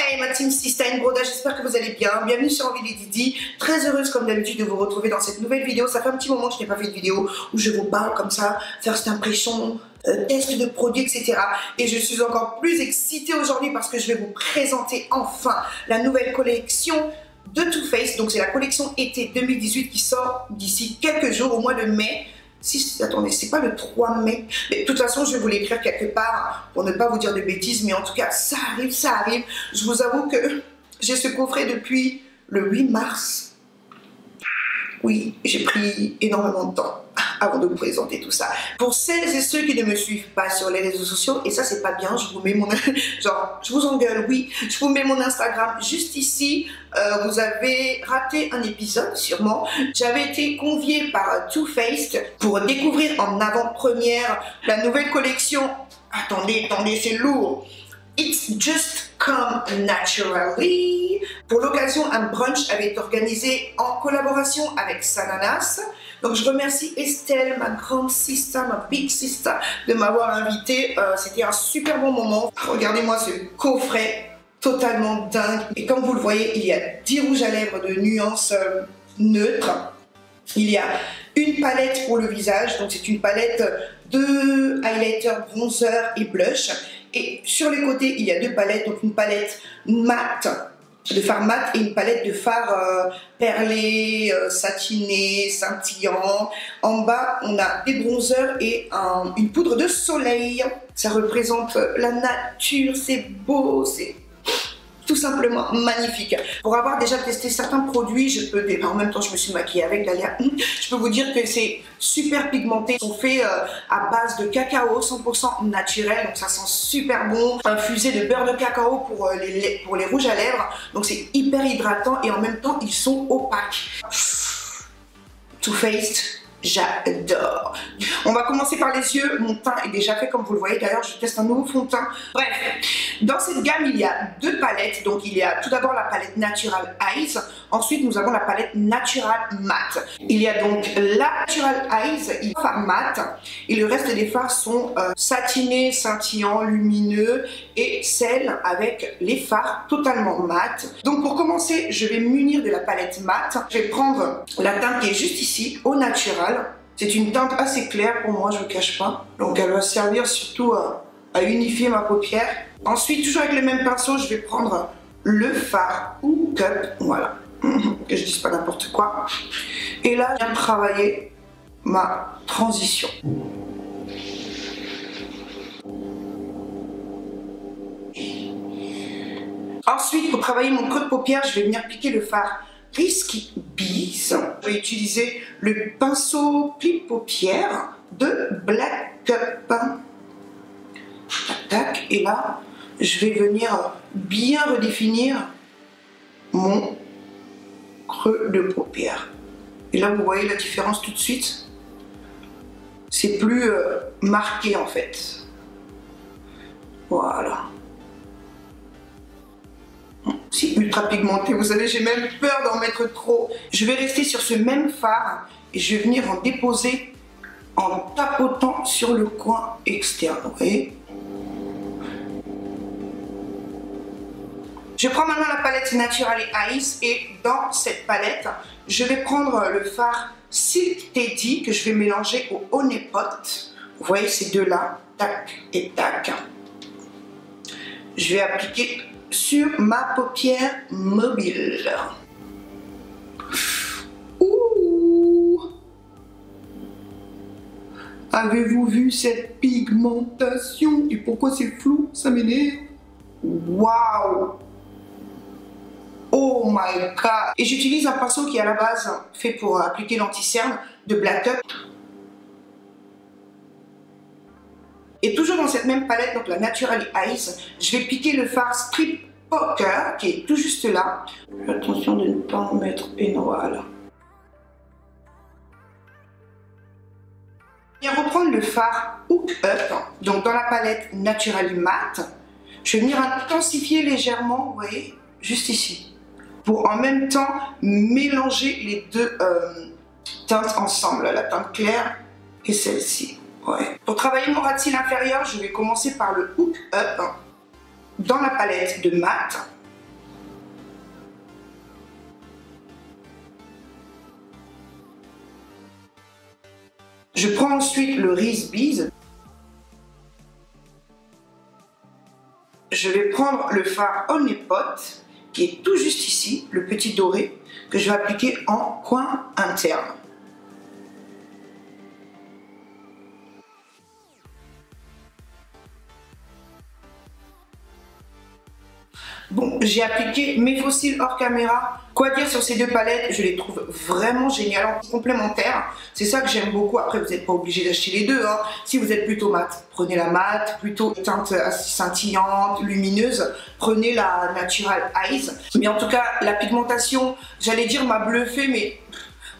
Hey ma team Sista and Broda, j'espère que vous allez bien. Bienvenue sur Envie les Didi. Très heureuse comme d'habitude de vous retrouver dans cette nouvelle vidéo. Ça fait un petit moment que je n'ai pas fait de vidéo où je vous parle comme ça, faire cette impression, test de produits, etc. Et je suis encore plus excitée aujourd'hui parce que je vais vous présenter enfin la nouvelle collection de Too Faced. Donc c'est la collection été 2018 qui sort d'ici quelques jours au mois de mai. Si, attendez, c'est pas le 3 mai. Mais de toute façon, je vais vous l'écrire quelque part pour ne pas vous dire de bêtises. Mais en tout cas, ça arrive, ça arrive. Je vous avoue que j'ai ce coffret depuis le 8 mars. Oui, j'ai pris énormément de temps avant de vous présenter tout ça. Pour celles et ceux qui ne me suivent pas sur les réseaux sociaux, et ça c'est pas bien, je vous mets mon... genre, je vous engueule, oui, je vous mets mon Instagram juste ici. Vous avez raté un épisode sûrement. J'avais été conviée par Too Faced pour découvrir en avant-première la nouvelle collection. Attendez, c'est lourd. It's Just Come Naturally. Pour l'occasion, un brunch avait été organisé en collaboration avec Sananas. Donc je remercie Estelle, ma grande sister, ma big sister, de m'avoir invitée. C'était un super bon moment. Regardez-moi ce coffret totalement dingue. Et comme vous le voyez, il y a 10 rouges à lèvres de nuances neutres. Il y a une palette pour le visage. Donc c'est une palette de highlighter, bronzer et blush. Et sur les côtés, il y a deux palettes. Donc une palette mat, de fard mat, et une palette de fard perlé, satiné, scintillant. En bas, on a des bronzers et une poudre de soleil. Ça représente la nature, c'est beau, c'est tout simplement magnifique. Pour avoir déjà testé certains produits, en même temps je me suis maquillée avec Dalia, je peux vous dire que c'est super pigmenté. Ils sont faits à base de cacao 100% naturel, donc ça sent super bon. Infusé de beurre de cacao pour les rouges à lèvres, donc c'est hyper hydratant et en même temps ils sont opaques. Too Faced, j'adore. On va commencer par les yeux. Mon teint est déjà fait comme vous le voyez. D'ailleurs, je teste un nouveau fond de teint. Bref, dans cette gamme, il y a deux palettes. Donc, il y a tout d'abord la palette Natural Eyes. Ensuite, nous avons la palette Natural Matte. Il y a donc la Natural Eyes, il fard mat. Et le reste des fards sont satinés, scintillants, lumineux. Et celle avec les fards totalement mat. Donc, pour commencer, je vais m'unir de la palette matte. Je vais prendre la teinte qui est juste ici, au naturel. C'est une teinte assez claire pour moi, je ne vous cache pas. Donc elle va servir surtout à unifier ma paupière. Ensuite, toujours avec le même pinceau, je vais prendre le fard Hook Up. Voilà, que je dise pas n'importe quoi. Et là, je viens travailler ma transition. Ensuite, pour travailler mon creux de paupière, je vais venir piquer le fard Risky Bees. Je vais utiliser le pinceau pli paupière de Black Up. Tac, tac. Et là, je vais venir bien redéfinir mon creux de paupière. Et là, vous voyez la différence tout de suite. C'est plus marqué en fait. Voilà. C'est ultra pigmenté, vous savez, j'ai même peur d'en mettre trop. Je vais rester sur ce même fard et je vais venir en déposer en tapotant sur le coin externe, vous voyez. Je prends maintenant la palette Natural Eyes et dans cette palette, je vais prendre le fard Silk Teddy que je vais mélanger au Honey Pot. Vous voyez ces deux-là, tac et tac. Je vais appliquer sur ma paupière mobile. Ouh! Avez-vous vu cette pigmentation? Et pourquoi c'est flou? Ça m'énerve. Waouh! Oh my god! Et j'utilise un pinceau qui est à la base fait pour appliquer l'anti-cerne de Black Up. Et toujours dans cette même palette, donc la Natural Eyes, je vais piquer le fard Strip Poker qui est tout juste là. Attention de ne pas en mettre énorme. Je vais reprendre le fard Hook Up, donc dans la palette Natural Matte. Je vais venir intensifier légèrement, vous voyez, juste ici, pour en même temps mélanger les deux teintes ensemble, la teinte claire et celle-ci. Ouais. Pour travailler mon ras de cils inférieur, je vais commencer par le Hook Up dans la palette de mat. Je prends ensuite le Reese Bees. Je vais prendre le fard Only Pot, qui est tout juste ici, le petit doré, que je vais appliquer en coin interne. Bon, j'ai appliqué mes faux cils hors caméra. Quoi dire sur ces deux palettes? Je les trouve vraiment géniales, complémentaires. C'est ça que j'aime beaucoup. Après, vous n'êtes pas obligé d'acheter les deux, hein. Si vous êtes plutôt mat, prenez la mat. Plutôt teinte scintillante, lumineuse, prenez la Natural Eyes. Mais en tout cas, la pigmentation, j'allais dire m'a bluffé, mais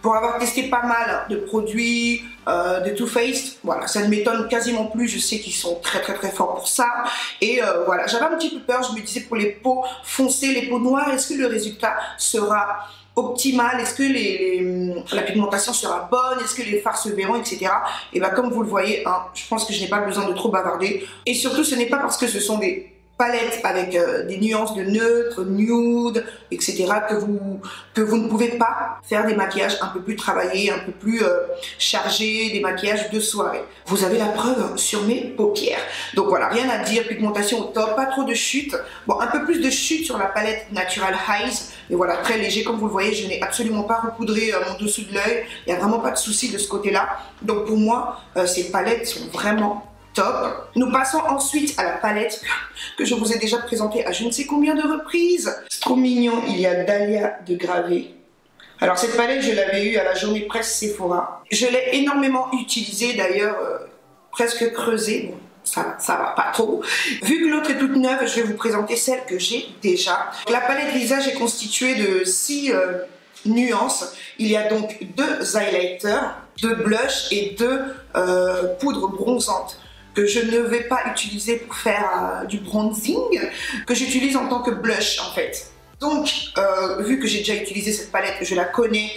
pour avoir testé pas mal de produits de Too Faced, voilà, ça ne m'étonne quasiment plus. Je sais qu'ils sont très forts pour ça. Et voilà, j'avais un petit peu peur. Je me disais pour les peaux foncées, les peaux noires, est-ce que le résultat sera optimal? Est-ce que la pigmentation sera bonne? Est-ce que les fards se verront, etc. Et bien comme vous le voyez, hein, je pense que je n'ai pas besoin de trop bavarder. Et surtout, ce n'est pas parce que ce sont des palettes avec des nuances de neutre, nude, etc. que vous ne pouvez pas faire des maquillages un peu plus travaillés, un peu plus chargés, des maquillages de soirée. Vous avez la preuve sur mes paupières. Donc voilà, rien à dire, pigmentation au top, pas trop de chute. Bon, un peu plus de chute sur la palette Natural Highs, mais voilà, très léger. Comme vous le voyez, je n'ai absolument pas repoudré mon dessous de l'œil. Il n'y a vraiment pas de souci de ce côté-là. Donc pour moi, ces palettes sont vraiment top. Nous passons ensuite à la palette que je vous ai déjà présentée à je ne sais combien de reprises. C'est trop mignon, il y a Dahlia de Gravé. Alors cette palette, je l'avais eue à la journée presse Sephora. Je l'ai énormément utilisée d'ailleurs, presque creusée. Bon, ça va pas trop. Vu que l'autre est toute neuve, je vais vous présenter celle que j'ai déjà. La palette visage est constituée de 6 nuances. Il y a donc 2 highlighters, 2 blushs et 2 poudres bronzantes que je ne vais pas utiliser pour faire du bronzing, que j'utilise en tant que blush en fait. Donc, vu que j'ai déjà utilisé cette palette, je la connais,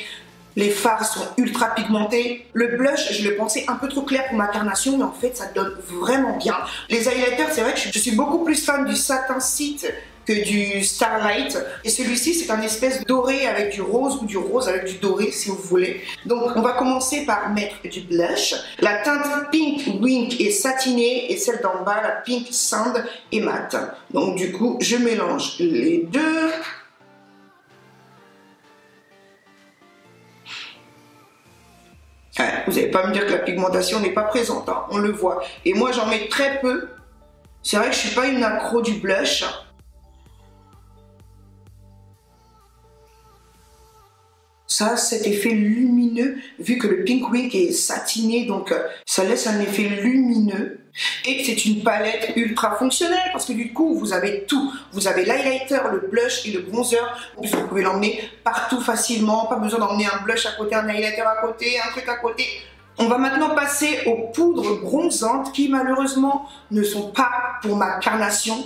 les fards sont ultra pigmentés. Le blush, je le pensais un peu trop clair pour ma carnation, mais en fait, ça donne vraiment bien. Les highlighters, c'est vrai que je suis beaucoup plus fan du Satin Cite que du Starlight. Et celui-ci, c'est un espèce de doré avec du rose ou du rose avec du doré, si vous voulez. Donc, on va commencer par mettre du blush. La teinte Pink Wink est satinée et celle d'en bas, la Pink Sand, est mat. Donc, du coup, je mélange les deux. Vous n'allez pas me dire que la pigmentation n'est pas présente, hein, on le voit. Et moi, j'en mets très peu. C'est vrai que je ne suis pas une accro du blush. Ça, cet effet lumineux, vu que le Pink Wink est satiné, donc ça laisse un effet lumineux. Et que c'est une palette ultra fonctionnelle, parce que du coup, vous avez tout. Vous avez l'highlighter, le blush et le bronzer. Vous pouvez l'emmener partout facilement. Pas besoin d'emmener un blush à côté, un highlighter à côté, un truc à côté. On va maintenant passer aux poudres bronzantes qui, malheureusement, ne sont pas pour ma carnation.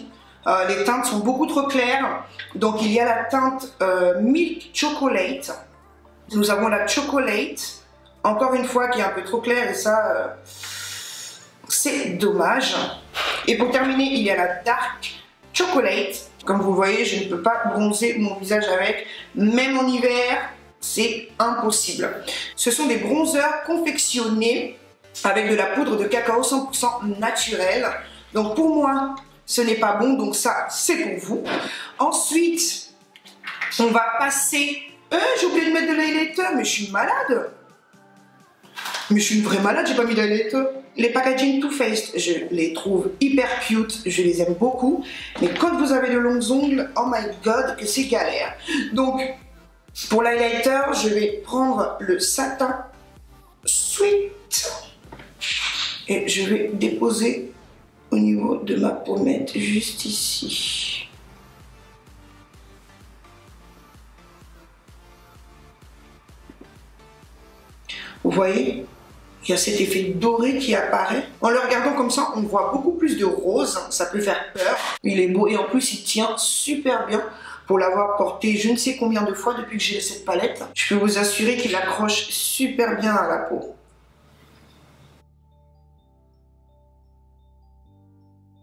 Les teintes sont beaucoup trop claires. Donc, il y a la teinte Milk Chocolate. Nous avons la Chocolate, encore une fois, qui est un peu trop claire et ça, c'est dommage. Et pour terminer, il y a la Dark Chocolate. Comme vous voyez, je ne peux pas bronzer mon visage avec, même en hiver, c'est impossible. Ce sont des bronzers confectionnés avec de la poudre de cacao 100% naturelle. Donc pour moi, ce n'est pas bon, donc ça, c'est pour vous. Ensuite, on va passer... j'ai oublié de mettre de l'highlighter, mais je suis malade. Mais je suis une vraie malade, j'ai pas mis d'highlighter. Les packaging Too Faced, je les trouve hyper cute, je les aime beaucoup. Mais quand vous avez de longs ongles, oh my god, que c'est galère. Donc, pour l'highlighter, je vais prendre le Satin Sweet. Et je vais déposer au niveau de ma pommette, juste ici. Vous voyez, il y a cet effet doré qui apparaît. En le regardant comme ça, on voit beaucoup plus de rose. Ça peut faire peur. Il est beau et en plus, il tient super bien pour l'avoir porté je ne sais combien de fois depuis que j'ai cette palette. Je peux vous assurer qu'il accroche super bien à la peau.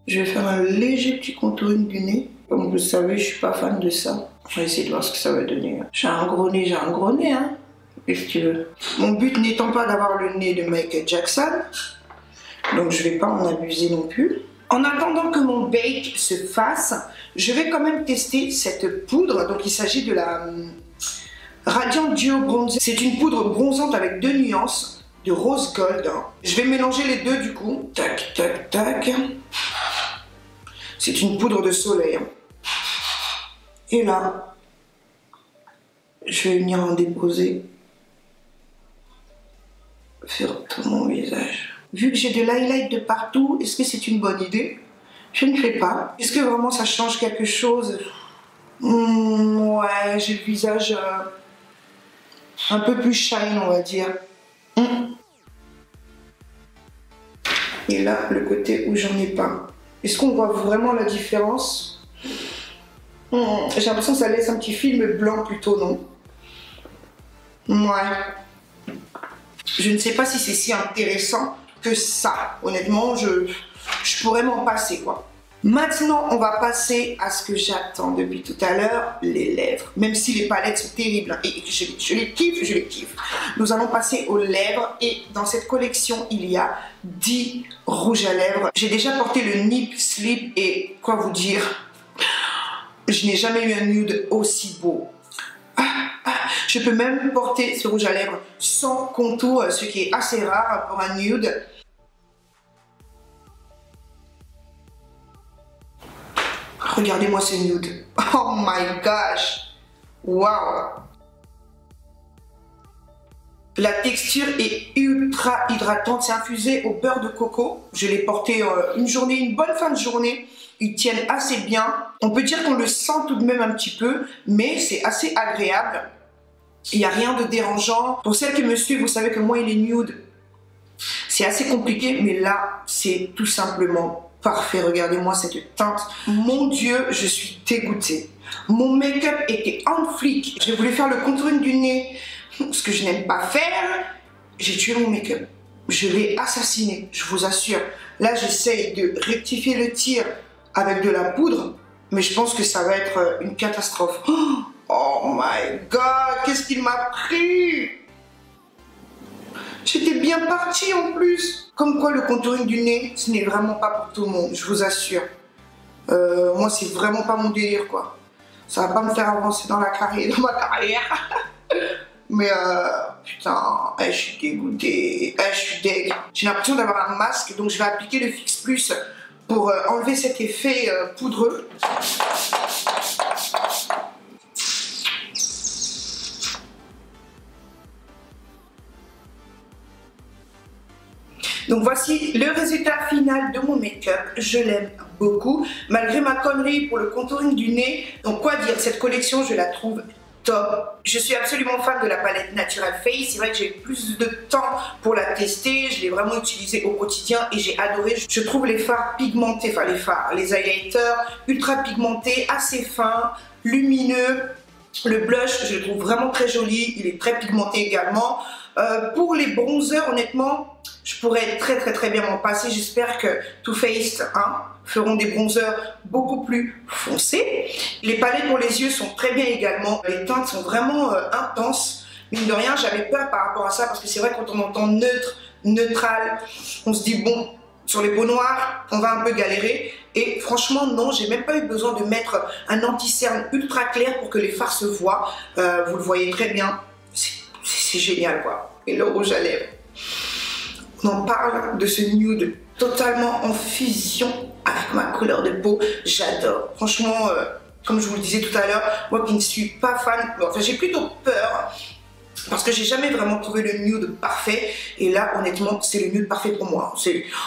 Je vais faire un léger petit contouring du nez. Comme vous le savez, je suis pas fan de ça. Je vais essayer de voir ce que ça va donner. J'ai un gros nez, hein. Qu'est-ce que tu veux? Mon but n'étant pas d'avoir le nez de Michael Jackson, donc je vais pas en abuser non plus. En attendant que mon bake se fasse, je vais quand même tester cette poudre. Donc il s'agit de la Radiant Duo Bronzer. C'est une poudre bronzante avec 2 nuances de rose gold. Je vais mélanger les deux du coup. Tac, tac, tac. C'est une poudre de soleil. Et là, je vais venir en déposer sur tout mon visage. Vu que j'ai de l'highlight de partout, est-ce que c'est une bonne idée? Je ne sais pas. Est-ce que vraiment ça change quelque chose? Ouais, j'ai le visage un peu plus shine, on va dire. Et là, le côté où j'en ai pas. Est-ce qu'on voit vraiment la différence? J'ai l'impression que ça laisse un petit film blanc plutôt, non? Ouais. Je ne sais pas si c'est si intéressant que ça. Honnêtement, je pourrais m'en passer, quoi. Maintenant, on va passer à ce que j'attends depuis tout à l'heure, les lèvres. Même si les palettes sont terribles, et je les kiffe, je les kiffe. Nous allons passer aux lèvres, et dans cette collection, il y a 10 rouges à lèvres. J'ai déjà porté le Nip Slip, et quoi vous dire, je n'ai jamais eu un nude aussi beau. Je peux même porter ce rouge à lèvres sans contour, ce qui est assez rare pour un nude. Regardez-moi ce nude. Oh my gosh. Wow. La texture est ultra hydratante. C'est infusé au beurre de coco. Je l'ai porté une bonne fin de journée. Ils tiennent assez bien. On peut dire qu'on le sent tout de même un petit peu, mais c'est assez agréable. Il n'y a rien de dérangeant. Pour celles qui me suivent, vous savez que moi, il est nude. C'est assez compliqué, mais là, c'est tout simplement parfait. Regardez-moi cette teinte. Mon Dieu, je suis dégoûtée. Mon make-up était en flic. J'ai voulu faire le contouring du nez, ce que je n'aime pas faire. J'ai tué mon make-up. Je l'ai assassiné, je vous assure. Là, j'essaye de rectifier le tir avec de la poudre, mais je pense que ça va être une catastrophe. Oh my god, qu'est-ce qu'il m'a pris? J'étais bien partie en plus. Comme quoi le contouring du nez, ce n'est vraiment pas pour tout le monde, je vous assure. Moi, c'est vraiment pas mon délire, quoi. Ça va pas me faire avancer dans ma carrière. Mais putain, je suis dégoûtée, je suis deg. J'ai l'impression d'avoir un masque, donc je vais appliquer le Fix Plus pour enlever cet effet poudreux. Donc voici le résultat final de mon make-up. Je l'aime beaucoup, malgré ma connerie pour le contouring du nez. Donc quoi dire, cette collection, je la trouve top. Je suis absolument fan de la palette Natural Face. C'est vrai que j'ai plus de temps pour la tester. Je l'ai vraiment utilisée au quotidien et j'ai adoré. Je trouve les fards pigmentés, enfin les highlighters ultra pigmentés, assez fins, lumineux. Le blush, je le trouve vraiment très joli. Il est très pigmenté également. Pour les bronzers, honnêtement, je pourrais très bien m'en passer. J'espère que Too Faced feront des bronzers beaucoup plus foncés. Les palettes pour les yeux sont très bien également. Les teintes sont vraiment intenses. Mine de rien, j'avais peur par rapport à ça parce que c'est vrai quand on entend neutre, neutral, on se dit bon, sur les peaux noires, on va un peu galérer. Et franchement, non, j'ai même pas eu besoin de mettre un anti-cerne ultra clair pour que les fards se voient. Vous le voyez très bien. C'est génial, quoi. Et le rouge à lèvres. On en parle de ce nude totalement en fusion avec ma couleur de peau. J'adore. Franchement, comme je vous le disais tout à l'heure, moi qui ne suis pas fan, enfin j'ai plutôt peur parce que j'ai jamais vraiment trouvé le nude parfait. Et là, honnêtement, c'est le nude parfait pour moi.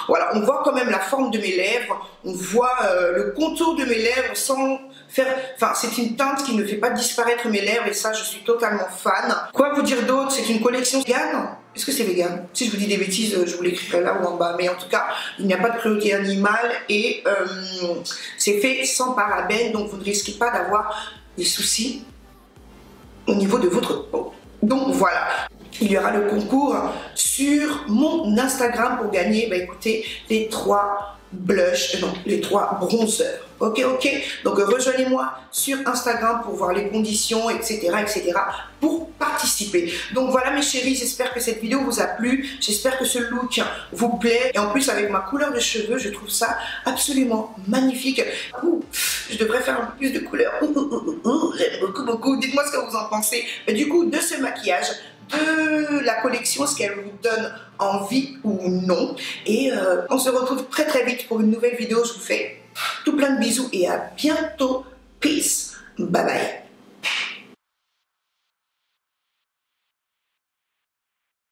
Voilà, on voit quand même la forme de mes lèvres, on voit le contour de mes lèvres sans faire... Enfin, c'est une teinte qui ne fait pas disparaître mes lèvres et ça, je suis totalement fan. Quoi vous dire d'autre? C'est une collection vegan. Est-ce que c'est vegan? Si je vous dis des bêtises, je vous l'écrirai là ou en bas. Mais en tout cas, il n'y a pas de cruauté animale et c'est fait sans parabènes, donc vous ne risquez pas d'avoir des soucis au niveau de votre peau. Donc voilà, il y aura le concours sur mon Instagram pour gagner, écoutez, les 3 blush, non, les 3 bronzers. Ok, donc rejoignez-moi sur Instagram pour voir les conditions, etc., pour participer. Donc voilà mes chéris, j'espère que cette vidéo vous a plu, j'espère que ce look vous plaît, et en plus avec ma couleur de cheveux, je trouve ça absolument magnifique. Ouh, je devrais faire un peu plus de couleur. J'aime beaucoup, dites-moi ce que vous en pensez. Mais du coup, de ce maquillage, de la collection, est-ce qu'elle vous donne envie ou non. Et on se retrouve très vite pour une nouvelle vidéo. Je vous fais tout plein de bisous et à bientôt. Peace. Bye bye.